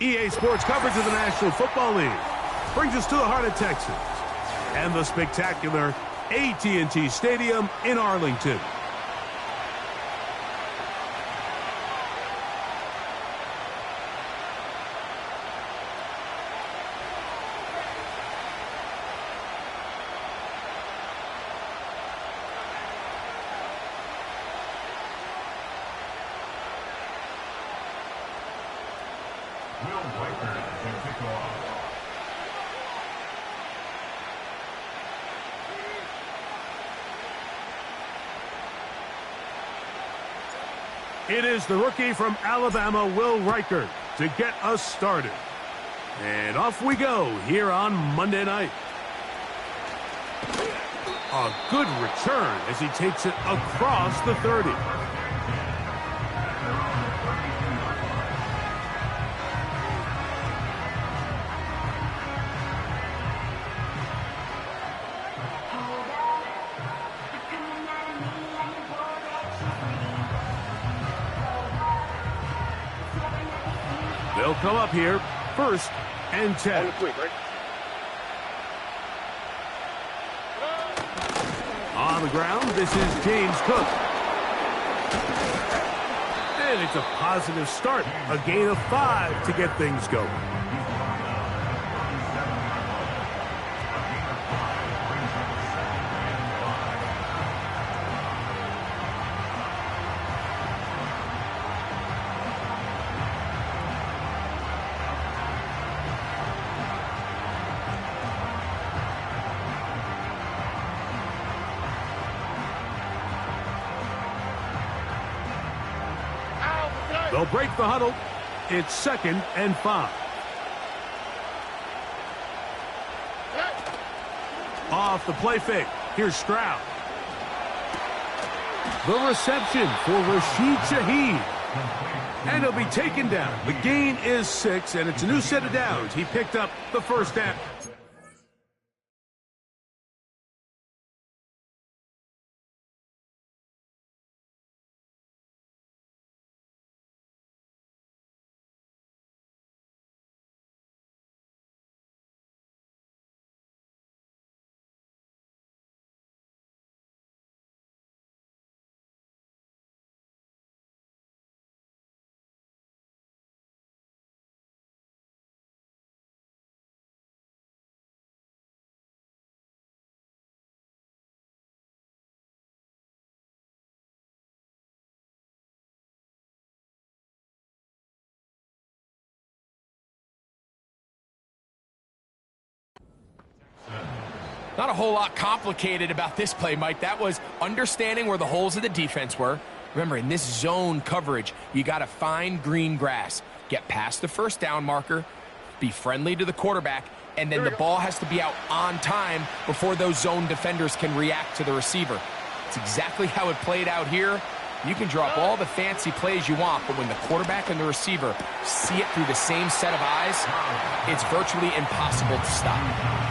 EA Sports coverage of the National Football League brings us to the heart of Texas and the spectacular AT&T Stadium in Arlington. It is the rookie from Alabama, Will Reichert, to get us started. And off we go here on Monday night. A good return as he takes it across the 30. They'll come up here, 1st and 10. On the ground, this is James Cook. And it's a positive start, a gain of 5 to get things going. They'll break the huddle. It's 2nd and 5. Off the play fake. Here's Stroud. The reception for Rashid Shaheed. And he'll be taken down. The gain is 6, and it's a new set of downs. He picked up the 1st down. Not a whole lot complicated about this play, Mike. That was understanding where the holes of the defense were. Remember, in this zone coverage, you got to find green grass, get past the 1st down marker, be friendly to the quarterback, and then the ball has to be out on time before those zone defenders can react to the receiver. It's exactly how it played out here. You can draw up all the fancy plays you want, but when the quarterback and the receiver see it through the same set of eyes, it's virtually impossible to stop.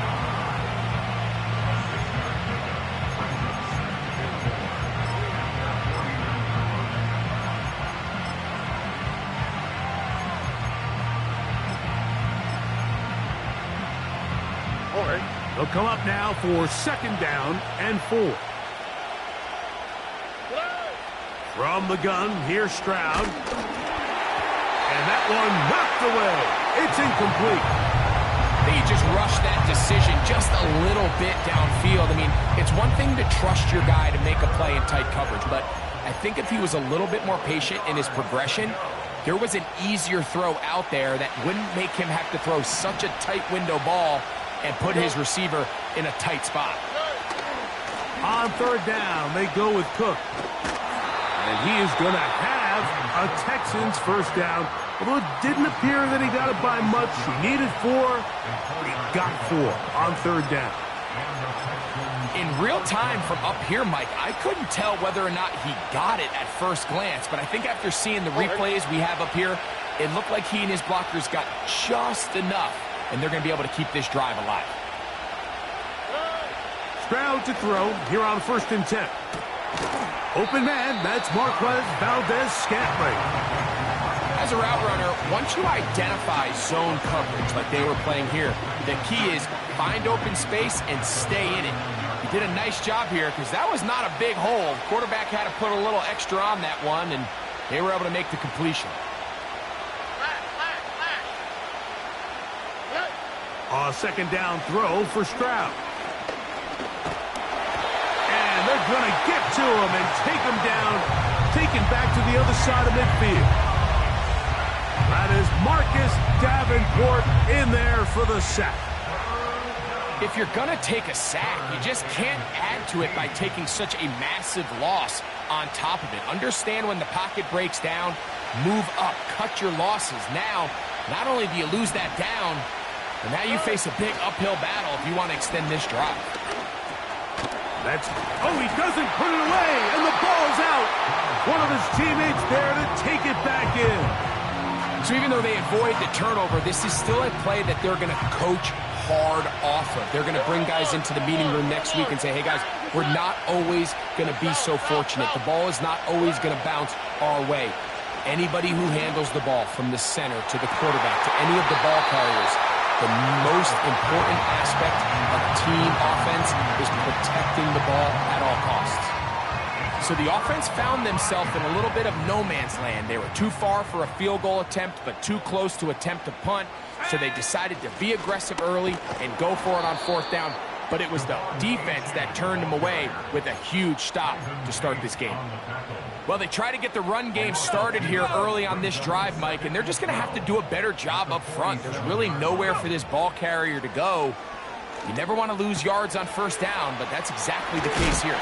They'll come up now for 2nd down and 4. From the gun, here's Stroud. And that one knocked away. It's incomplete. They just rushed that decision just a little bit downfield. I mean, it's one thing to trust your guy to make a play in tight coverage, but I think if he was a little bit more patient in his progression, there was an easier throw out there that wouldn't make him have to throw such a tight window ball and put his receiver in a tight spot. On 3rd down, they go with Cook. And he is going to have a Texans 1st down. Although it didn't appear that he got it by much. He needed 4. He got 4 on 3rd down. In real time from up here, Mike, I couldn't tell whether or not he got it at first glance. But I think after seeing the replays we have up here, it looked like he and his blockers got just enough. And they're going to be able to keep this drive alive. Stroud to throw here on 1st and 10. Open man, that's Marquez Valdez-Scantling. As a route runner, once you identify zone coverage like they were playing here, the key is find open space and stay in it. He did a nice job here because that was not a big hole. Quarterback had to put a little extra on that one, and they were able to make the completion. A second down throw for Stroud. And they're going to get to him and take him down, taken back to the other side of midfield. That is Marcus Davenport in there for the sack. If you're going to take a sack, you just can't add to it by taking such a massive loss on top of it. Understand when the pocket breaks down, move up, cut your losses. Now, not only do you lose that down, but now you face a big uphill battle if you want to extend this drive. He doesn't put it away, and the ball's out. One of his teammates there to take it back in. So even though they avoid the turnover, this is still a play that they're going to coach hard off of. They're going to bring guys into the meeting room next week and say, hey guys, we're not always going to be so fortunate. The ball is not always going to bounce our way. Anybody who handles the ball from the center to the quarterback to any of the ball carriers, the most important aspect of team offense is protecting the ball at all costs. So the offense found themselves in a little bit of no man's land. They were too far for a field goal attempt, but too close to attempt a punt. So they decided to be aggressive early and go for it on fourth down. But it was the defense that turned them away with a huge stop to start this game. Well, they try to get the run game started here early on this drive, Mike, and they're just going to have to do a better job up front. There's really nowhere for this ball carrier to go. You never want to lose yards on first down, but that's exactly the case here.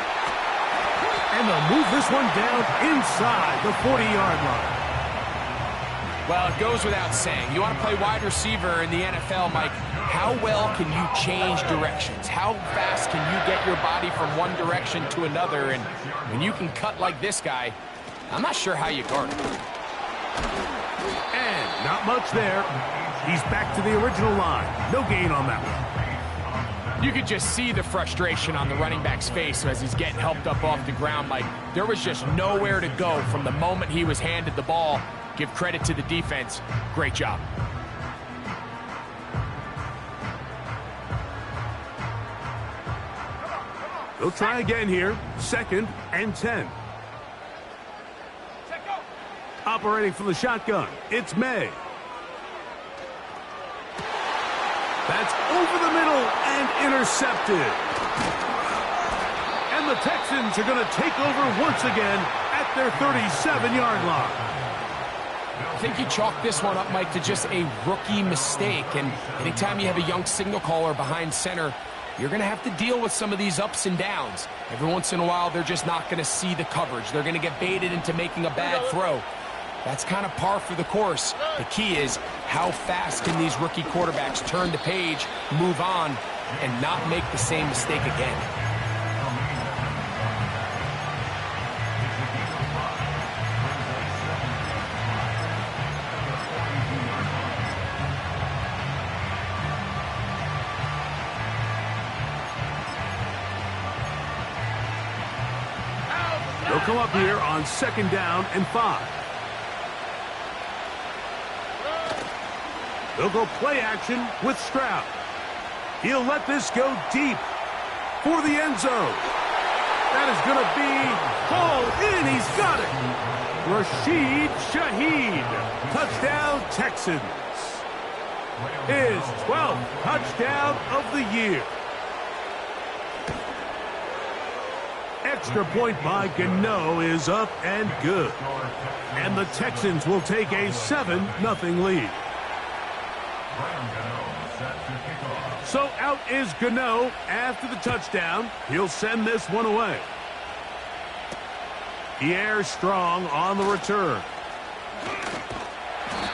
And they'll move this one down inside the 40-yard line. Well, it goes without saying. You want to play wide receiver in the NFL, Mike, how well can you change directions? How fast can you get your body from one direction to another? And when you can cut like this guy, I'm not sure how you guard it. And not much there. He's back to the original line. No gain on that one. You could just see the frustration on the running back's face as he's getting helped up off the ground. Like, there was just nowhere to go from the moment he was handed the ball. Give credit to the defense. Great job. They'll try again here. 2nd and 10. Operating from the shotgun, it's May. That's over the middle and intercepted. And the Texans are going to take over once again at their 37-yard line. I think you chalk this one up, Mike, to just a rookie mistake. And anytime you have a young signal caller behind center, you're going to have to deal with some of these ups and downs. Every once in a while, they're just not going to see the coverage. They're going to get baited into making a bad throw. That's kind of par for the course. The key is how fast can these rookie quarterbacks turn the page, move on, and not make the same mistake again. They'll come up here on 2nd down and 5. They'll go play action with Stroud. He'll let this go deep for the end zone. That is going to be hauled in. He's got it. Rashid Shaheed. Touchdown, Texans. His 12th touchdown of the year. Extra point by Gano is up and good. And the Texans will take a 7-0 lead. So out is Gano after the touchdown. He'll send this one away. Pierre Strong on the return.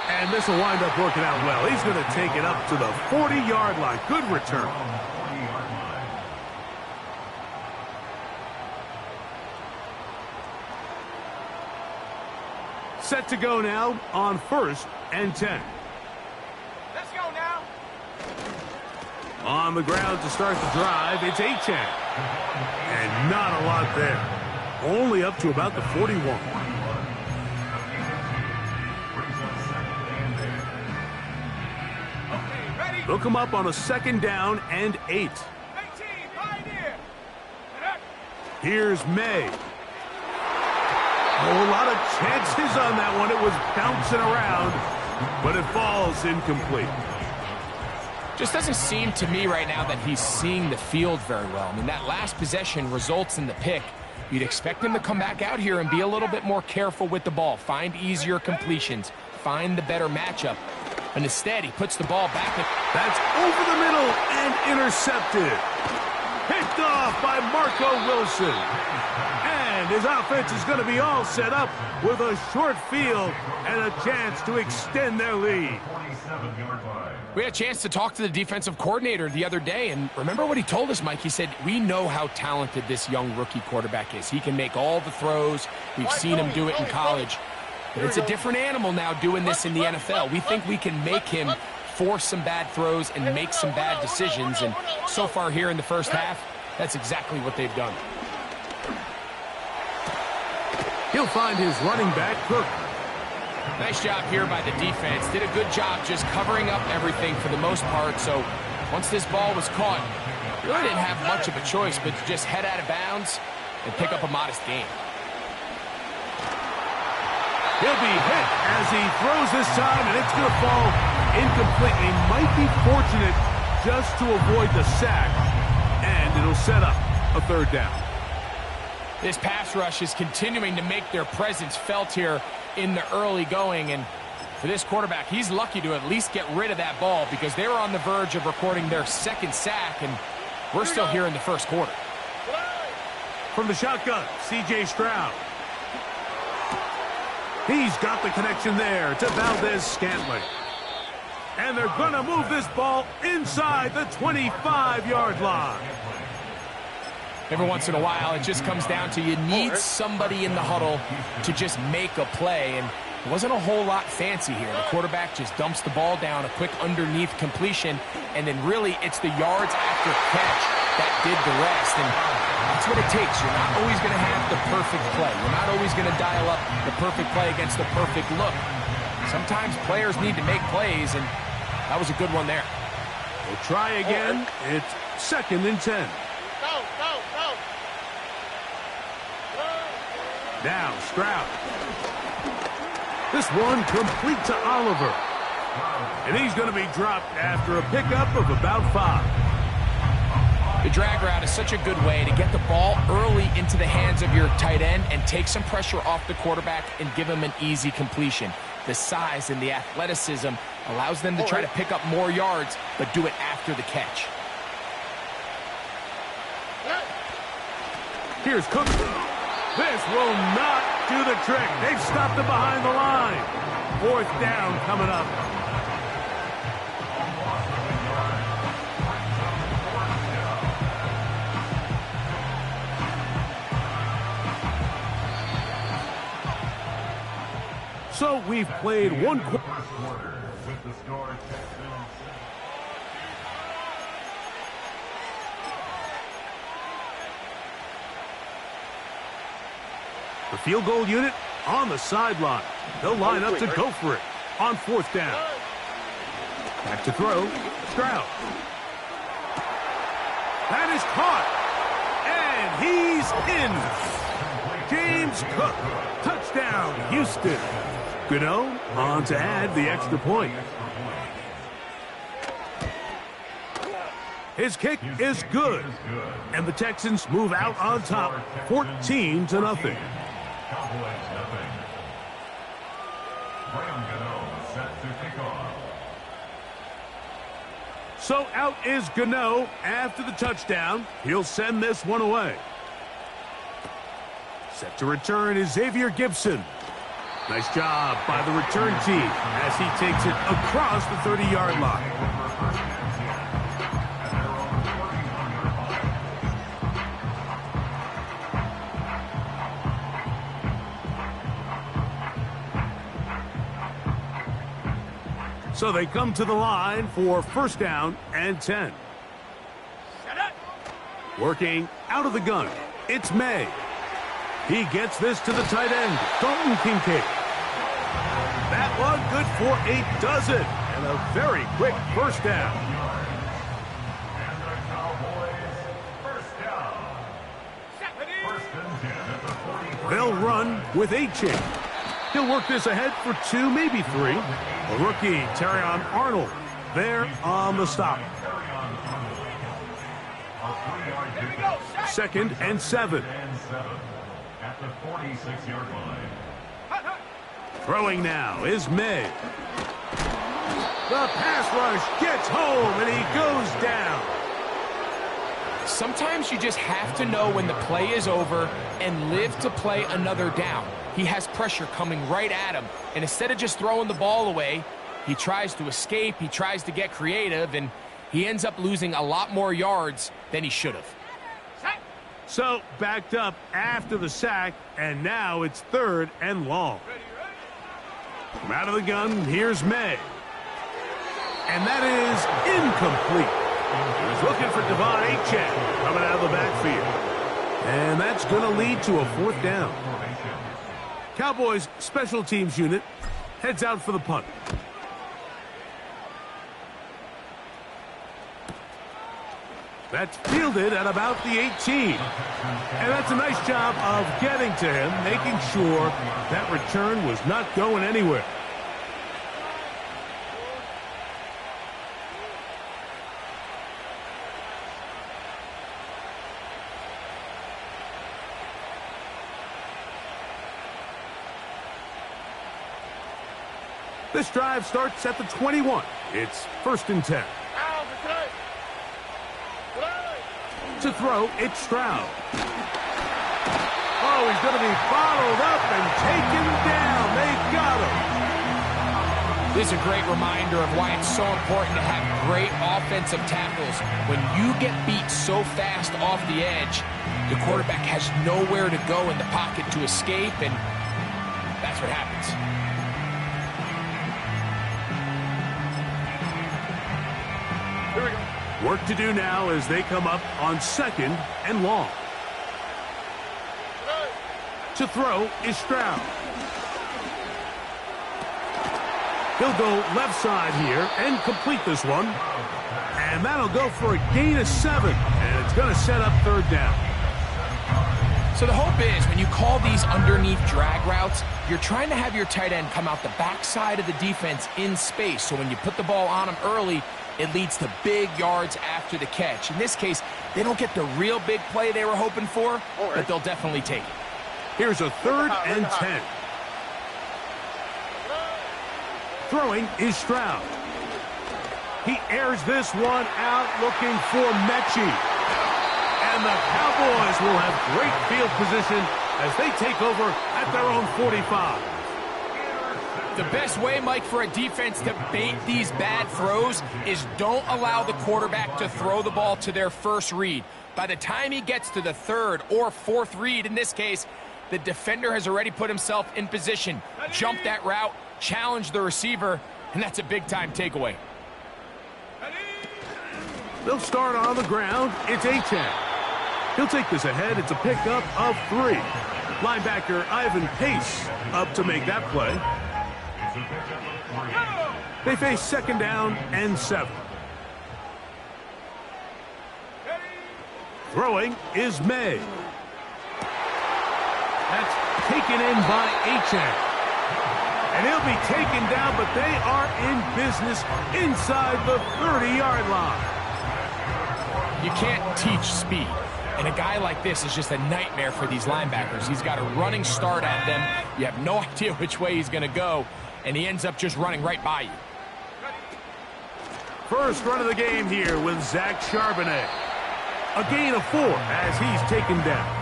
And this will wind up working out well. He's going to take it up to the 40-yard line. Good return. Set to go now on 1st and 10. Let's go now. On the ground to start the drive, it's Achane. And not a lot there. only up to about the 41. They'll come up on a 2nd down and 8. Here's May. Oh, a lot of chances on that one. It was bouncing around, but it falls incomplete. Just doesn't seem to me right now that he's seeing the field very well. I mean, that last possession results in the pick. You'd expect him to come back out here and be a little bit more careful with the ball, find easier completions, find the better matchup. And instead, he puts the ball back. That's over the middle and intercepted. Picked off by Marco Wilson. And his offense is going to be all set up with a short field and a chance to extend their lead. We had a chance to talk to the defensive coordinator the other day, and remember what he told us, Mike? He said, we know how talented this young rookie quarterback is. He can make all the throws. We've seen him do it in college. But it's a different animal now doing this in the NFL. We think we can make him force some bad throws and make some bad decisions. And so far here in the first half, that's exactly what they've done. He'll find his running back, Cook. Nice job here by the defense. Did a good job just covering up everything for the most part. So once this ball was caught, really didn't have much of a choice but to just head out of bounds and pick up a modest gain. He'll be hit as he throws this time, and it's going to fall incomplete. He might be fortunate just to avoid the sack, and it'll set up a 3rd down. This pass rush is continuing to make their presence felt here in the early going, and for this quarterback, he's lucky to at least get rid of that ball because they were on the verge of recording their 2nd sack, and we're still here in the 1st quarter. From the shotgun, C.J. Stroud. He's got the connection there to Valdez-Scantling. And they're going to move this ball inside the 25-yard line. Every once in a while, it just comes down to you need somebody in the huddle to just make a play. And it wasn't a whole lot fancy here. The quarterback just dumps the ball down, a quick underneath completion, and then really it's the yards after catch that did the rest. And that's what it takes. You're not always going to have the perfect play. You're not always going to dial up the perfect play against the perfect look. Sometimes players need to make plays, and that was a good one there. We'll try again. It's 2nd and 10. Now Stroud. This one complete to Oliver. And he's going to be dropped after a pickup of about 5. The drag route is such a good way to get the ball early into the hands of your tight end and take some pressure off the quarterback and give him an easy completion. The size and the athleticism allows them to try to pick up more yards, but do it after the catch. Here's Cook. This will not do the trick. They've stopped it behind the line. 4th down coming up. So we've played one quarter. The field goal unit on the sideline. They'll line up to go for it on 4th down. Back to throw. Stroud. That is caught. And he's in. James Cook. Touchdown, Houston. Gano on to add the extra point. His kick is good. And the Texans move out on top 14-0. So out is Gano after the touchdown. He'll send this one away. Set to return is Xavier Gibson. Nice job by the return team as he takes it across the 30-yard line. So they come to the line for 1st down and 10. Working out of the gun, it's May. He gets this to the tight end, Dalton Kincaid. That one good for a dozen, and a very quick first down. They'll run with a chain. He'll work this ahead for 2, maybe 3. The rookie, Terrion Arnold, there on the stop. 2nd and 7. At the 46-yard line. Throwing now is May. The pass rush gets home, and he goes down. Sometimes you just have to know when the play is over and live to play another down. He has pressure coming right at him, and instead of just throwing the ball away, he tries to escape, he tries to get creative, and he ends up losing a lot more yards than he should have. So, backed up after the sack, and now it's 3rd and long. From out of the gun, here's May. And that is incomplete. He was looking for Devon Achane coming out of the backfield. And that's going to lead to a 4th down. Cowboys special teams unit heads out for the punt. That's fielded at about the 18. And that's a nice job of getting to him, making sure that return was not going anywhere. This drive starts at the 21. It's 1st and 10. To throw, it's Stroud. Oh, he's going to be followed up and taken down. They got him. This is a great reminder of why it's so important to have great offensive tackles. When you get beat so fast off the edge, the quarterback has nowhere to go in the pocket to escape, and that's what happens. Here we go. Work to do now as they come up on 2nd and long. To throw is Stroud. He'll go left side here and complete this one. And that'll go for a gain of 7. And it's going to set up 3rd down. So the hope is when you call these underneath drag routes, you're trying to have your tight end come out the backside of the defense in space. So when you put the ball on him early, it leads to big yards after the catch. In this case, they don't get the real big play they were hoping for, but they'll definitely take it. Here's a 3rd and 10. Throwing is Stroud. He airs this one out looking for Mechie. And the Cowboys will have great field position as they take over at their own 45. The best way, Mike, for a defense to bait these bad throws is don't allow the quarterback to throw the ball to their first read. By the time he gets to the 3rd or 4th read, in this case, the defender has already put himself in position, jump that route, challenge the receiver, and that's a big-time takeaway. They'll start on the ground. It's Achane. He'll take this ahead. It's a pickup of 3. Linebacker Ivan Pace up to make that play. They face 2nd down and 7. Throwing is May. That's taken in by Achane. And he'll be taken down, but they are in business inside the 30-yard line. You can't teach speed. And a guy like this is just a nightmare for these linebackers. He's got a running start at them. You have no idea which way he's going to go, and he ends up just running right by you. First run of the game here with Zach Charbonnet. A gain of 4 as he's taken down.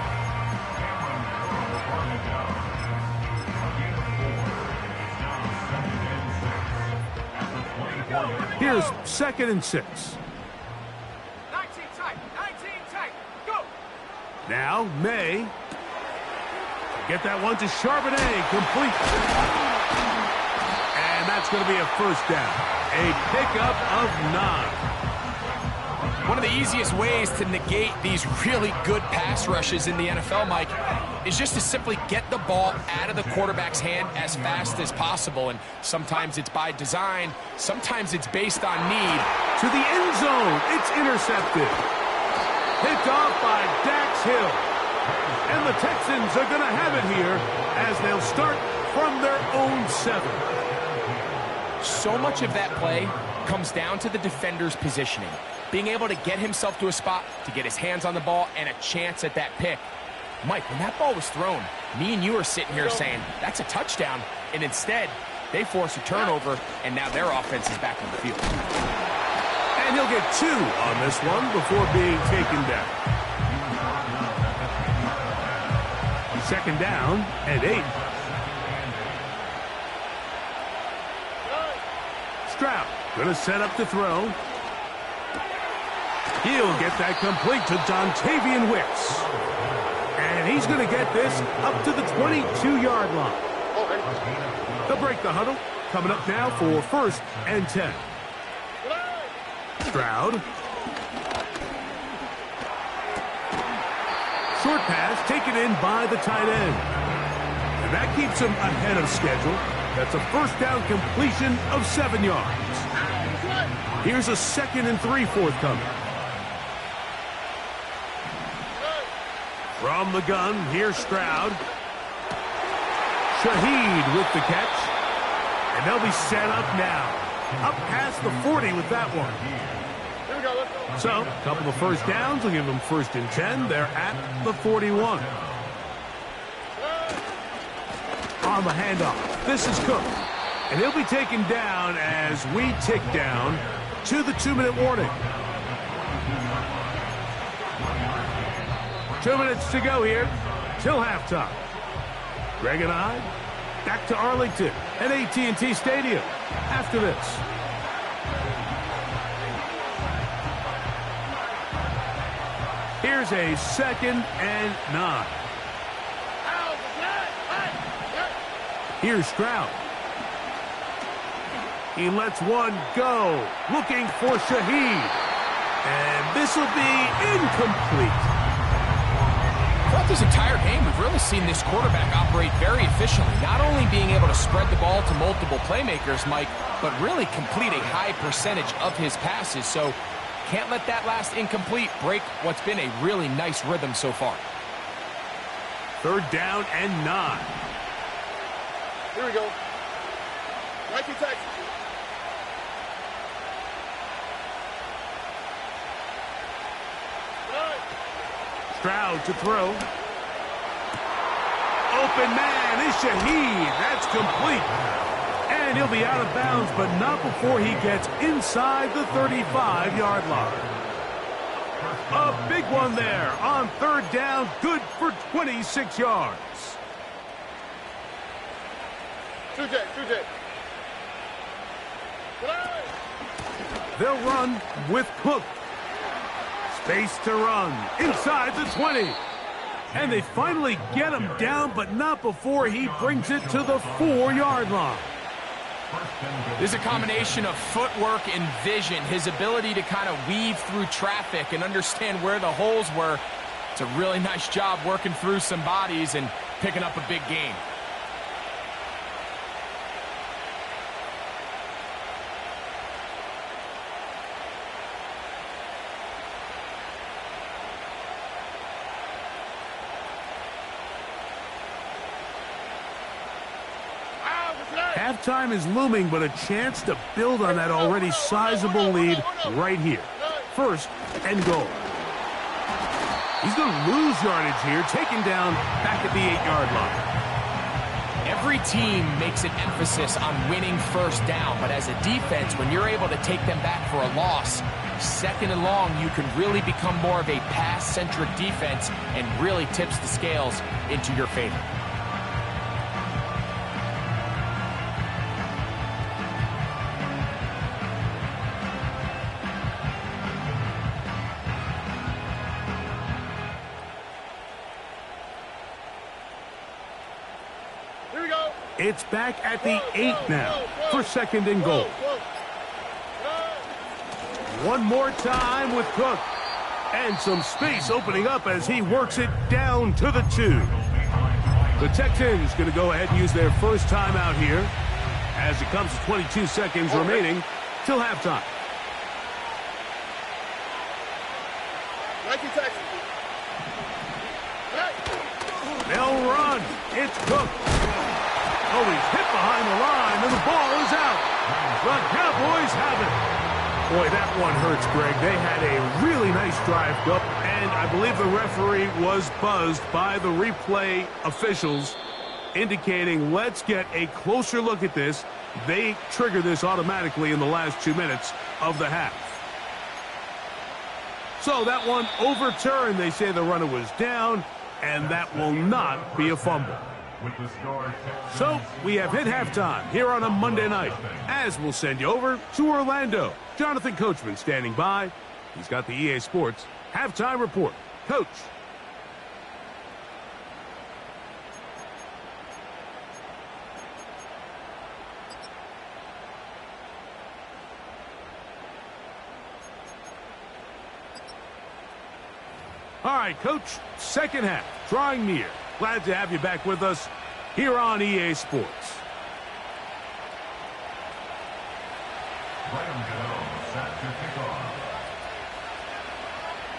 Here's 2nd and 6. 19 tight, go! Now, May. Get that one to Charbonnet, complete. And that's going to be a 1st down. A pickup of 9. One of the easiest ways to negate these really good pass rushes in the NFL, Mike, is just to simply get the ball out of the quarterback's hand as fast as possible. And sometimes it's by design, sometimes it's based on need. To the end zone, it's intercepted. Picked off by Dax Hill. And the Texans are going to have it here as they'll start from their own 7. So much of that play comes down to the defender's positioning. Being able to get himself to a spot, to get his hands on the ball, and a chance at that pick. Mike, when that ball was thrown, me and you are sitting here saying, that's a touchdown. And instead, they force a turnover, and now their offense is back on the field. And he'll get 2 on this one before being taken down. 2nd down and 8. Stroud gonna set up to throw. He'll get that complete to Dontavian Wicks. And he's gonna get this up to the 22-yard line. They'll break the huddle. Coming up now for 1st and 10. Stroud. Short pass taken in by the tight end. And that keeps him ahead of schedule. That's a 1st down completion of 7 yards. Here's a 2nd and 3 forthcoming. From the gun, here's Stroud. Shaheed with the catch. And they'll be set up now. Up past the 40 with that one. Here we go, let's go. So, a couple of 1st downs will give them 1st and 10. They're at the 41. On the handoff, this is Cook. And he'll be taken down as we tick down to the 2-minute warning. 2 minutes to go here till halftime. Greg and I back to Arlington at AT&T Stadium after this. Here's a 2nd and 9. Here's Stroud. He lets one go, looking for Shaheed. And this will be incomplete. Throughout this entire game, we've really seen this quarterback operate very efficiently, not only being able to spread the ball to multiple playmakers, Mike, but really complete a high percentage of his passes. So can't let that last incomplete break what's been a really nice rhythm so far. 3rd down and 9. Here we go. 19 Texas. Stroud to throw. Open man is Shaheed. That's complete. And he'll be out of bounds, but not before he gets inside the 35-yard line. A big one there on 3rd down. Good for 26 yards. 2J. They'll run with Cook. Space to run inside the 20. And they finally get him down, but not before he brings it to the 4-yard line. This is a combination of footwork and vision, his ability to kind of weave through traffic and understand where the holes were. It's a really nice job working through some bodies and picking up a big gain. Halftime is looming, but a chance to build on that already sizable lead right here. 1st and goal. He's going to lose yardage here, taken down back at the 8-yard line. Every team makes an emphasis on winning 1st down, but as a defense, when you're able to take them back for a loss, 2nd and long, you can really become more of a pass-centric defense and really tips the scales into your favor. It's back at the 8 now for 2nd and goal. One more time with Cook. And some space opening up as he works it down to the 2. The Texans going to go ahead and use their first timeout here as it comes to 22 seconds remaining till halftime. Nike Texans. They'll run. It's Cook. Oh, he's hit behind the line, and the ball is out. The Cowboys have it. Boy, that one hurts, Greg. They had a really nice drive go, and I believe the referee was buzzed by the replay officials, indicating let's get a closer look at this. They trigger this automatically in the last 2 minutes of the half. So that one overturned. They say the runner was down, and that will not be a fumble. So we have hit halftime here on a Monday night, as we'll send you over to Orlando. Jonathan Coachman standing by. He's got the EA Sports halftime report. Coach. All right, Coach, second half, drawing near. Glad to have you back with us here on EA Sports.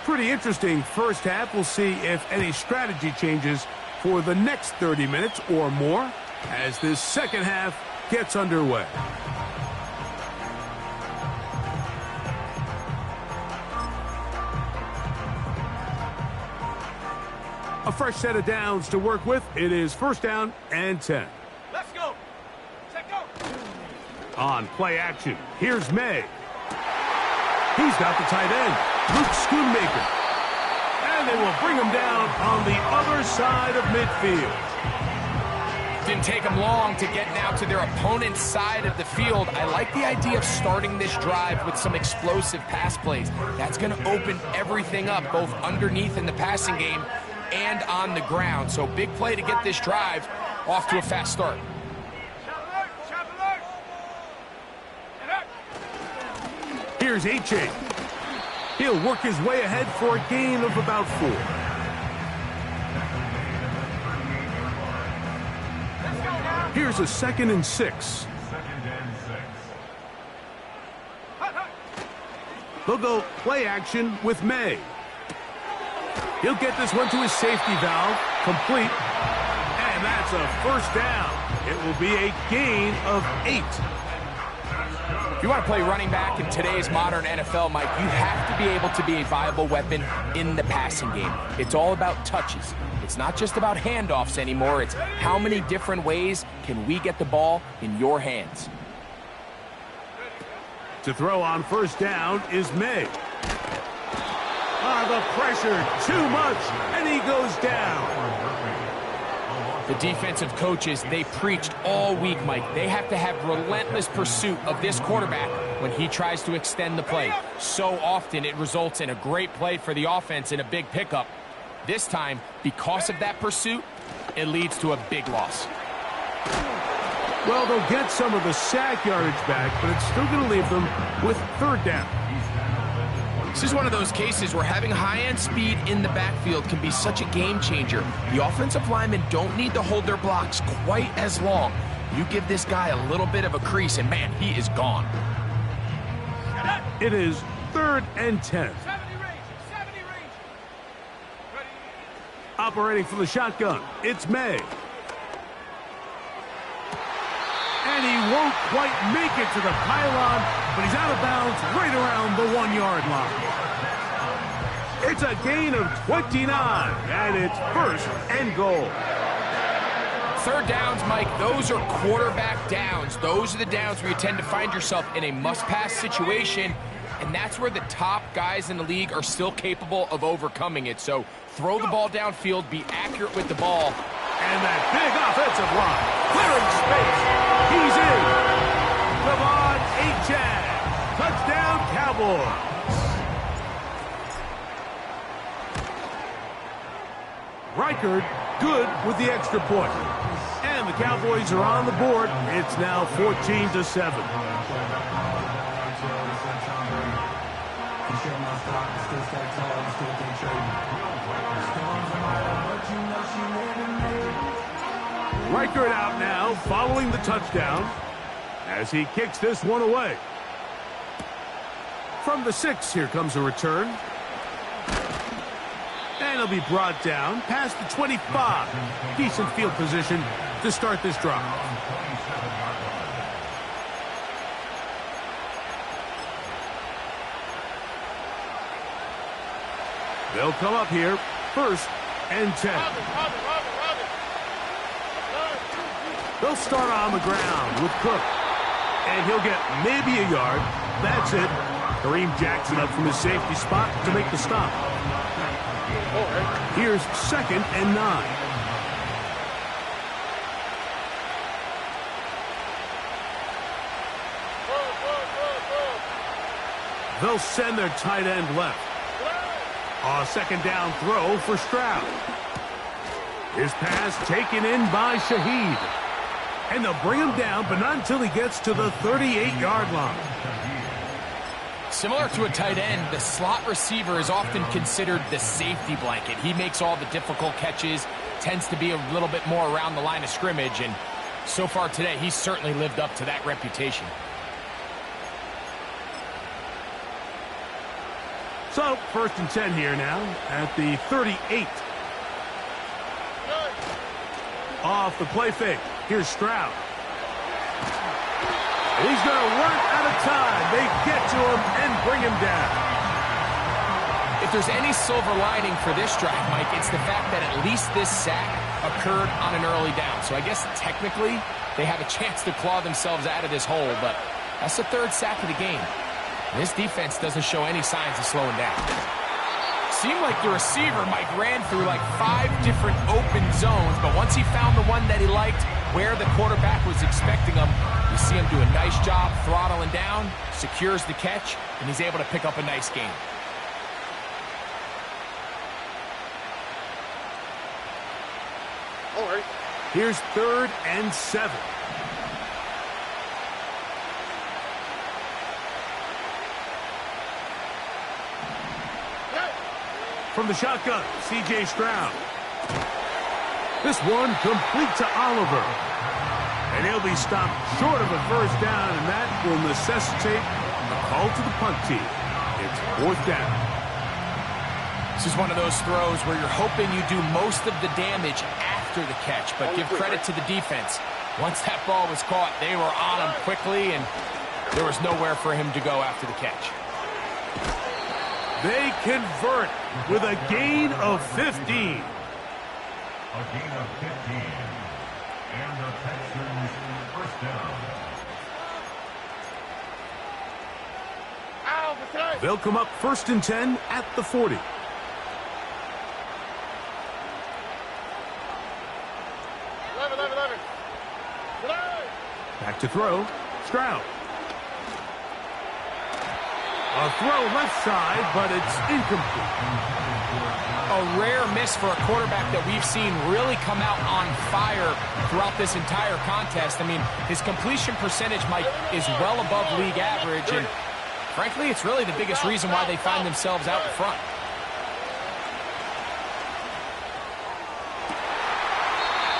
Pretty interesting first half. We'll see if any strategy changes for the next 30 minutes or more as this second half gets underway. A fresh set of downs to work with. It is first down and 10. Let's go. Check go. On play action, here's May. He's got the tight end, Luke Schoonmaker. And they will bring him down on the other side of midfield. Didn't take them long to get now to their opponent's side of the field. I like the idea of starting this drive with some explosive pass plays. That's going to open everything up, both underneath in the passing game and on the ground. So big play to get this drive off to a fast start. Here's A-Chain. He'll work his way ahead for a gain of about 4. Here's a 2nd and 6. They'll go play action with May. He'll get this one to his safety valve, complete, and that's a first down. It will be a gain of 8. If you want to play running back in today's modern NFL, Mike, you have to be able to be a viable weapon in the passing game. It's all about touches. It's not just about handoffs anymore. It's how many different ways can we get the ball in your hands. To throw on first down is May. The pressure, too much, and he goes down. The defensive coaches, they preached all week, Mike. They have to have relentless pursuit of this quarterback when he tries to extend the play. So often it results in a great play for the offense and a big pickup. This time, because of that pursuit, it leads to a big loss. Well, they'll get some of the sack yardage back, but it's still going to leave them with third down. This is one of those cases where having high-end speed in the backfield can be such a game changer. The offensive linemen don't need to hold their blocks quite as long. You give this guy a little bit of a crease, and man, he is gone. It is 3rd and 10. 70 range. Operating from the shotgun, it's May. And he won't quite make it to the pylon, but he's out of bounds right around the 1-yard line. It's a gain of 29, and it's 1st and goal. Third downs, Mike, those are quarterback downs. Those are the downs where you tend to find yourself in a must-pass situation, and that's where the top guys in the league are still capable of overcoming it. So throw the ball downfield, be accurate with the ball. And that big offensive line, clearing space. He's in. Devon Achane. Touchdown, Cowboys. Reichard, good with the extra point. And the Cowboys are on the board. It's now 14-7. Riker out now following the touchdown as he kicks this one away. From the 6, here comes a return. And he'll be brought down past the 25. Decent field position to start this drive. They'll come up here, 1st and 10. They'll start on the ground with Cook. And he'll get maybe a yard. That's it. Kareem Jackson up from his safety spot to make the stop. Here's 2nd and 9. They'll send their tight end left. A 2nd down throw for Stroud. His pass taken in by Shaheed. And they'll bring him down, but not until he gets to the 38-yard line. Similar to a tight end, the slot receiver is often considered the safety blanket. He makes all the difficult catches, tends to be a little bit more around the line of scrimmage, and so far today, he's certainly lived up to that reputation. So, 1st and 10 here now at the 38. Off the play fake. Here's Stroud. And he's going to run out of time. They get to him and bring him down. If there's any silver lining for this drive, Mike, it's the fact that at least this sack occurred on an early down. So I guess technically they have a chance to claw themselves out of this hole, but that's the 3rd sack of the game. This defense doesn't show any signs of slowing down. Seemed like the receiver, Mike, ran through like 5 different open zones, but once he found the one that he liked, where the quarterback was expecting him, you see him do a nice job throttling down, secures the catch, and he's able to pick up a nice gain. All right. Here's 3rd and 7. From the shotgun, C.J. Stroud. This one complete to Oliver. And he'll be stopped short of a 1st down, and that will necessitate a call to the punt team. It's 4th down. This is one of those throws where you're hoping you do most of the damage after the catch, but give credit to the defense. Once that ball was caught, they were on him quickly, and there was nowhere for him to go after the catch. They convert with a gain of 15. A gain of 15. And the Texans 1st down. They'll come up 1st and 10 at the 40. 11. Back to throw. Stroud. A throw left side, but it's incomplete. A rare miss for a quarterback that we've seen really come out on fire throughout this entire contest. I mean, his completion percentage, Mike, is well above league average, and frankly, it's really the biggest reason why they find themselves out in front.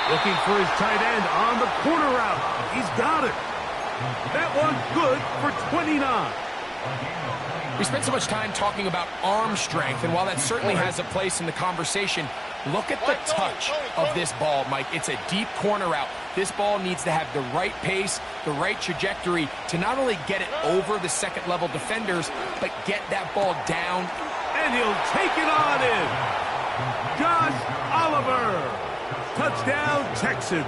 Looking for his tight end on the corner route. He's got it. That one good for 29. We spent so much time talking about arm strength, and while that certainly has a place in the conversation, look at the touch of this ball, Mike. It's a deep corner route. This ball needs to have the right pace, the right trajectory to not only get it over the 2nd-level defenders, but get that ball down. And he'll take it on in. Josh Oliver. Touchdown, Texans.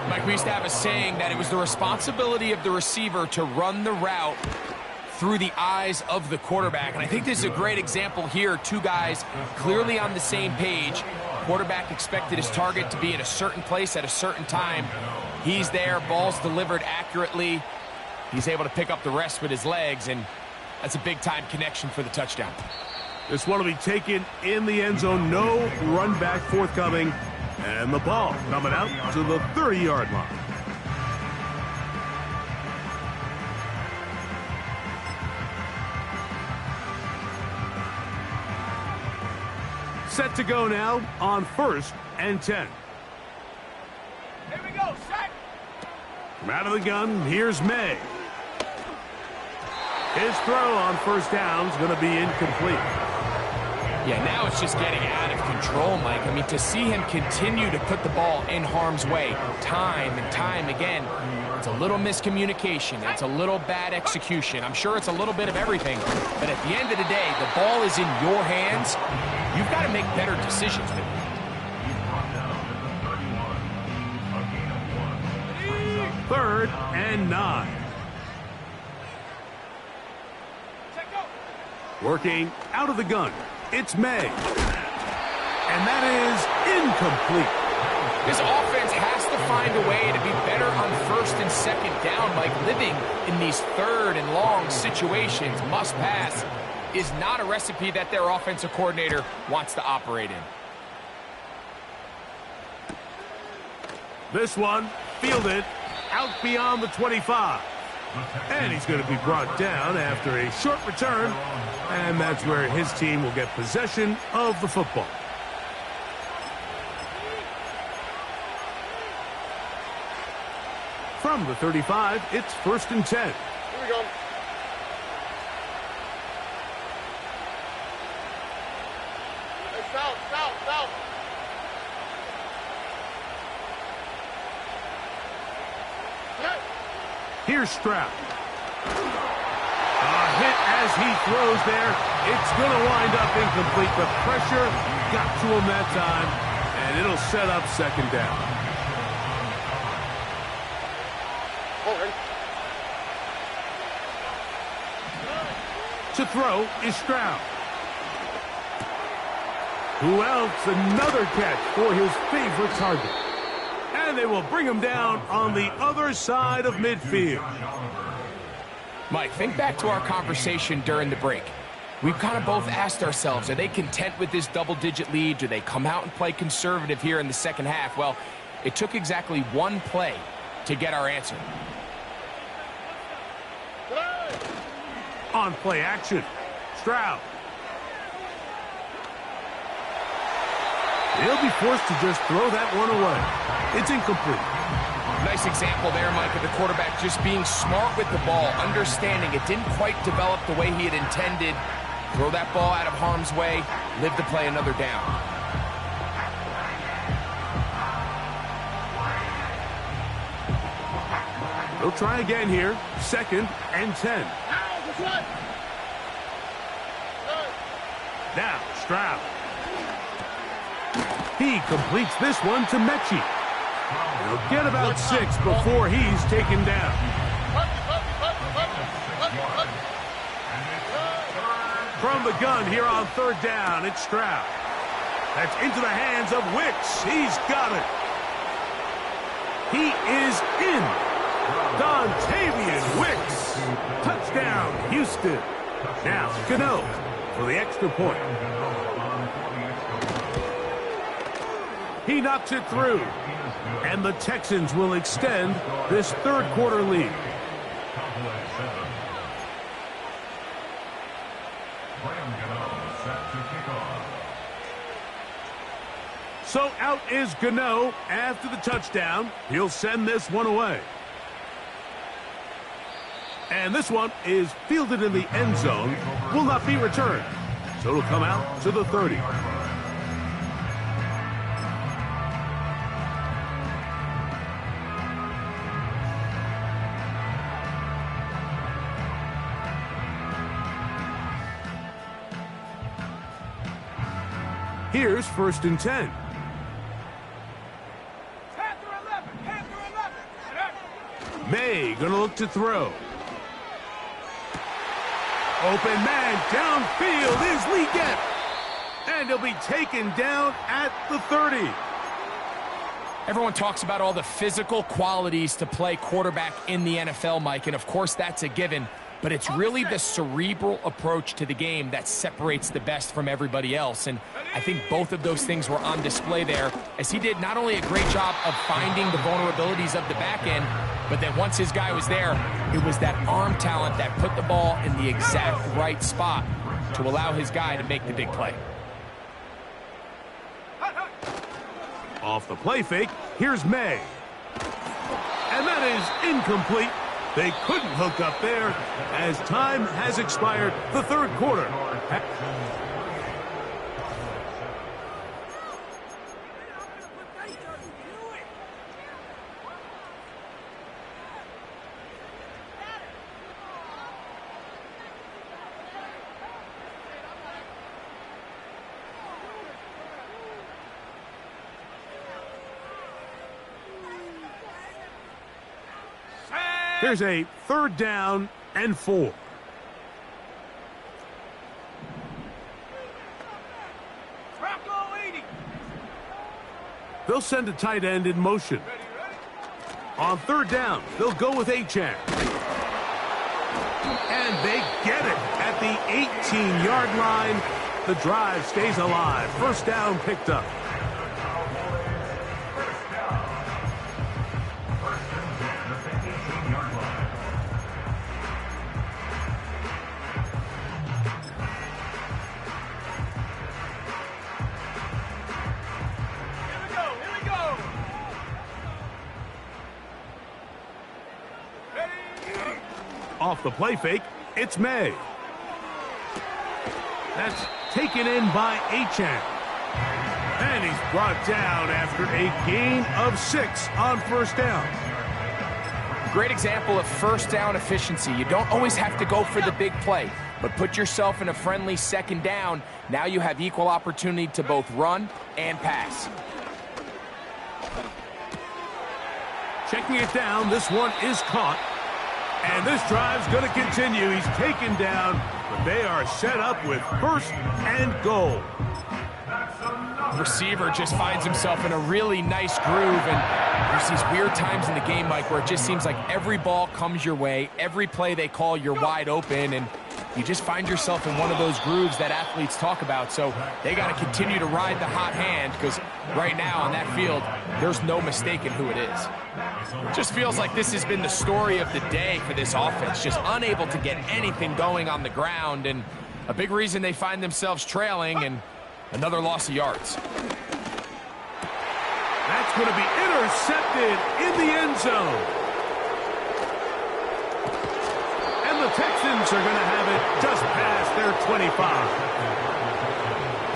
Mike, we used to have a saying that it was the responsibility of the receiver to run the route through the eyes of the quarterback. And I think this is a great example here. 2 guys clearly on the same page. Quarterback expected his target to be in a certain place at a certain time. He's there, ball's delivered accurately. He's able to pick up the rest with his legs, and that's a big-time connection for the touchdown. This one will be taken in the end zone. No run back forthcoming. And the ball coming out to the 30-yard line. Set to go now on 1st and 10. From out of the gun, here's May. His throw on first down is going to be incomplete. Yeah, now it's just getting out of control, Mike. I mean, to see him continue to put the ball in harm's way time and time again, it's a little miscommunication. It's a little bad execution. I'm sure it's a little bit of everything. But at the end of the day, the ball is in your hands. You've got to make better decisions with it. Third and 9. Working out of the gun. It's May. And that is incomplete. This offense has to find a way to be better on first and second down. Like living in these third and long situations, must pass, is not a recipe that their offensive coordinator wants to operate in. This one fielded out beyond the 25. And he's going to be brought down after a short return. And that's where his team will get possession of the football. From the 35, it's 1st and 10. Here we go. Hey, south, south, south. Hey. Here's Stroud. A hit as he throws there. It's going to wind up incomplete. The pressure got to him that time, and it'll set up second down. Okay. To throw is Stroud. Who else? Another catch for his favorite target. And they will bring him down on the other side of midfield. Mike, think back to our conversation during the break. We've kind of both asked ourselves, are they content with this double-digit lead? Do they come out and play conservative here in the second half? Well, it took exactly one play to get our answer. On play action, Stroud. He'll be forced to just throw that one away. It's incomplete. Nice example there, Mike, of the quarterback just being smart with the ball, understanding it didn't quite develop the way he had intended. Throw that ball out of harm's way, live to play another down. They'll try again here. 2nd and 10. Now, Stroud. He completes this one to Mechie. He'll get about 6 before he's taken down. From the gun here on 3rd down, it's Stroud. That's into the hands of Wicks. He's got it. He is in. Dontavian Wicks. Touchdown, Houston. Now, Cano for the extra point. He knocks it through. And the Texans will extend this third quarter lead. So out is Gano after the touchdown. He'll send this one away. And this one is fielded in the end zone. Will not be returned. So it'll come out to the 30. Here's 1st and 10. May gonna look to throw. Open man downfield is Leggett. And he'll be taken down at the 30. Everyone talks about all the physical qualities to play quarterback in the NFL, Mike, and of course that's a given. But it's really the cerebral approach to the game that separates the best from everybody else. And I think both of those things were on display there, as he did not only a great job of finding the vulnerabilities of the back end, but then once his guy was there, it was that arm talent that put the ball in the exact right spot to allow his guy to make the big play. Off the play fake, here's May. And that is incomplete. They couldn't hook up there as time has expired. The third quarter. Here's a 3rd down and 4. They'll send a tight end in motion. On 3rd down, they'll go with Achane. And they get it at the 18-yard line. The drive stays alive. 1st down picked up. Off the play fake, it's May. That's taken in by Achane. And he's brought down after a gain of 6 on 1st down. Great example of 1st down efficiency. You don't always have to go for the big play, but put yourself in a friendly 2nd down. Now you have equal opportunity to both run and pass. Checking it down, this one is caught. And this drive's going to continue. He's taken down, but they are set up with 1st and goal. Receiver just finds himself in a really nice groove, and there's these weird times in the game, Mike, where it just seems like every ball comes your way, every play they call, you're wide open, and you just find yourself in one of those grooves that athletes talk about. So they got to continue to ride the hot hand, because right now on that field, there's no mistaking who it is. It just feels like this has been the story of the day for this offense, just unable to get anything going on the ground, and a big reason they find themselves trailing, and another loss of yards. That's going to be intercepted in the end zone. And the Texans are going to have it just past their 25.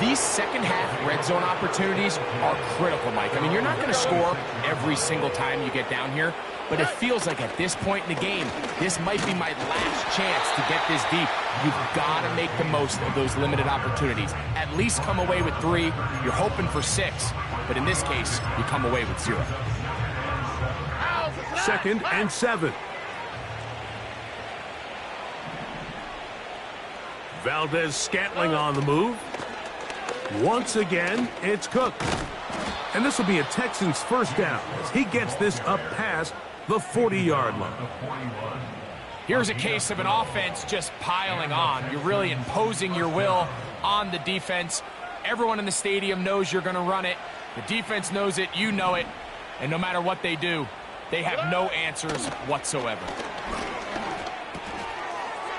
These 2nd half red zone opportunities are critical, Mike. I mean, you're not going to score every single time you get down here, but it feels like at this point in the game, this might be my last chance to get this deep. You've got to make the most of those limited opportunities. At least come away with 3. You're hoping for 6, but in this case, you come away with 0. 2nd and 7. Valdez-Scantling on the move. Once again, it's Cook. And this will be a Texans 1st down as he gets this up past the 40-yard line. Here's a case of an offense just piling on. You're really imposing your will on the defense. Everyone in the stadium knows you're going to run it. The defense knows it, you know it. And no matter what they do, they have no answers whatsoever.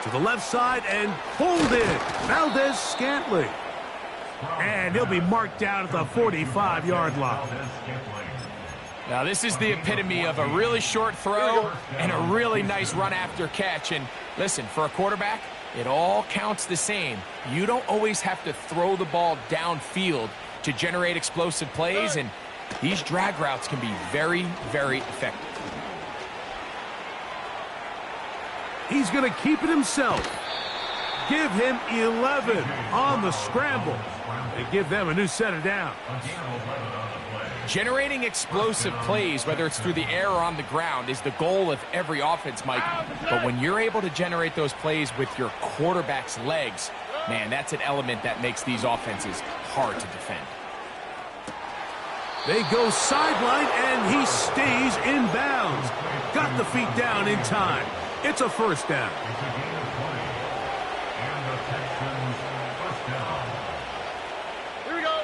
To the left side and pulled in. Valdez-Scantling. And he'll be marked down at the 45-yard line. Now, this is the epitome of a really short throw and a really nice run after catch. And listen, for a quarterback, it all counts the same. You don't always have to throw the ball downfield to generate explosive plays, and these drag routes can be very, very effective. He's going to keep it himself. Give him 11 on the scramble and give them a new set of downs. Generating explosive plays, whether it's through the air or on the ground, is the goal of every offense, Mike. But when you're able to generate those plays with your quarterback's legs, man, that's an element that makes these offenses hard to defend. They go sideline, and he stays in bounds. Got the feet down in time. It's a 1st down. Here we go.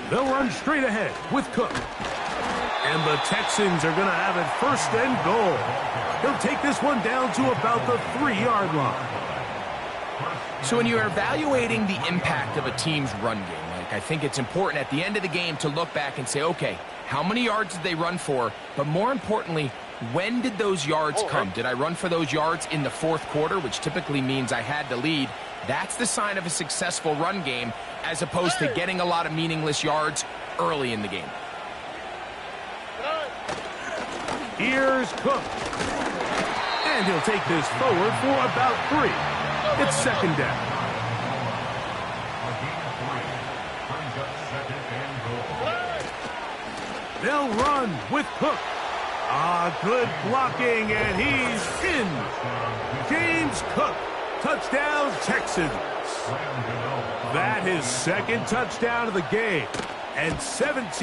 They'll run straight ahead with Cook. And the Texans are going to have it 1st and goal. He'll take this one down to about the 3-yard line. So when you're evaluating the impact of a team's run game, I think it's important at the end of the game to look back and say, okay, how many yards did they run for? But more importantly, when did those yards come? Did I run for those yards in the fourth quarter, which typically means I had the lead? That's the sign of a successful run game, as opposed to getting a lot of meaningless yards early in the game. Here's Cook. And he'll take this forward for about 3. It's second down. They'll run with Cook. Good blocking, and he's in. James Cook, touchdown Texans. That his second touchdown of the game, and 17.